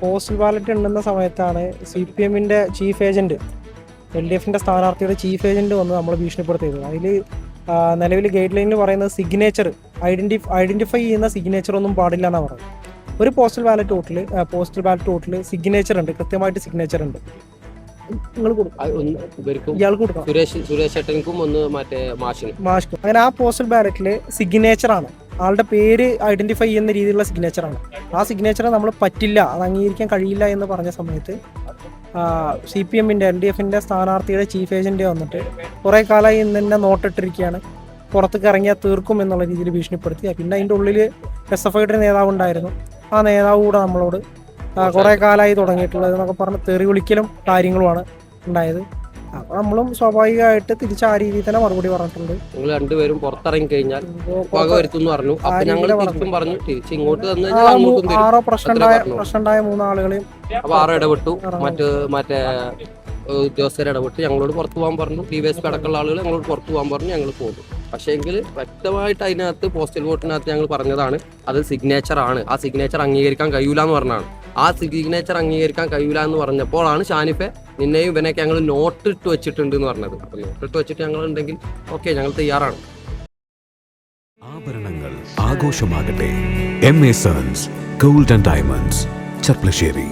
Postal ballot ഉണ്ടെന്ന സമയത്താണ് CPM chief agent LDF സ്ഥാനാർത്ഥിയുടെ ചീഫ് ഏജൻറ്റ് വന്ന് നമ്മൾ ഭീഷണിപ്പെടുത്തിയത്. അതിൽ നിലവിൽ ഗൈഡ് ലൈനിൽ പറയുന്നത് സിഗ്നേച്ചർ ഐഡൻറ്റിഫൈ ചെയ്യുന്ന സിഗ്നേച്ചർ ഒന്നും പാടില്ല എന്നാണ് പറയുന്നത്. ഒരു പോസ്റ്റൽ ബാലറ്റ് വോട്ടിൽ സിഗ്നേച്ചർ ഉണ്ട്, കൃത്യമായിട്ട് സിഗ്നേച്ചർ ഉണ്ട്. നിങ്ങൾ ഇയാൾക്ക് കൊടുക്കാം, മാഷ്ക്കും. അങ്ങനെ ആ പോസ്റ്റൽ ബാലറ്റിൽ സിഗ്നേച്ചറാണ്, ആളുടെ പേര് ഐഡന്റിഫൈ ചെയ്യുന്ന രീതിയിലുള്ള സിഗ്നേച്ചറാണ്. ആ സിഗ്നേച്ചർ നമ്മൾ പറ്റില്ല, അത് അംഗീകരിക്കാൻ കഴിയില്ല എന്ന് പറഞ്ഞ സമയത്ത് CPM LDF സ്ഥാനാർത്ഥിയുടെ ചീഫ് ഏജന്റ് വന്നിട്ട് കുറേ കാലമായി ഇന്ന് തന്നെ നോട്ടിട്ടിരിക്കുകയാണ്, പുറത്തേക്ക് ഇറങ്ങിയാൽ തീർക്കും എന്നുള്ള രീതിയിൽ ഭീഷണിപ്പെടുത്തി. പിന്നെ അതിൻ്റെ ഉള്ളിൽ SFIയുടെ നേതാവ് ഉണ്ടായിരുന്നു, ആ നേതാവ് കൂടെ നമ്മളോട് കുറേ കാലമായി തുടങ്ങിയിട്ടുള്ളത് എന്നൊക്കെ പറഞ്ഞ് തെറി വിളിക്കലും കാര്യങ്ങളുമാണ് ഉണ്ടായത്. അപ്പോൾ നമ്മളും സ്വാഭാവികമായിട്ട് തിരിച്ച് ആ രീതിയിൽ തന്നെ മറുപടി പറഞ്ഞിട്ടുണ്ട്. നിങ്ങൾ രണ്ടുപേരും പുറത്തിറങ്ങി കഴിഞ്ഞാൽ ആറോ പ്രശ്നമുണ്ടായ 3 ആളുകളെയും അപ്പൊ 6 ഇടപെട്ടു, മറ്റേ ഉദ്യോഗസ്ഥരെ ഇടപെട്ട് ഞങ്ങളോട് പുറത്തു പോകാൻ പറഞ്ഞു. DYSP അടക്കമുള്ള ആളുകൾ ഞങ്ങളോട് പുറത്തു പോകാൻ പറഞ്ഞു, ഞങ്ങൾ പോകുന്നു. പക്ഷേ എങ്കിൽ വ്യക്തമായിട്ട് അതിനകത്ത് പോസ്റ്റൽ വോട്ടിനകത്ത് ഞങ്ങൾ പറഞ്ഞതാണ് അത് സിഗ്നേച്ചർ ആണ്, ആ സിഗ്നേച്ചർ അംഗീകരിക്കാൻ കഴിയൂല എന്ന് പറഞ്ഞാണ്. ആ സിഗ്നേച്ചർ അംഗീകരിക്കാൻ കഴിയൂല എന്ന് പറഞ്ഞപ്പോഴാണ് ഷാനിഫെ നിന്നെയും ഇവനൊക്കെ ഞങ്ങൾ നോട്ടിട്ട് വെച്ചിട്ടുണ്ട് എന്ന് പറഞ്ഞത്. അപ്പോൾ നോട്ടിട്ട് വെച്ചിട്ട് ഞങ്ങൾ ഉണ്ടെങ്കിൽ ഓക്കെ, ഞങ്ങൾ തയ്യാറാണ്. ആഭരണങ്ങൾ ആഘോഷമാകട്ടെ. MA sons gold and diamonds, Cherpulassery.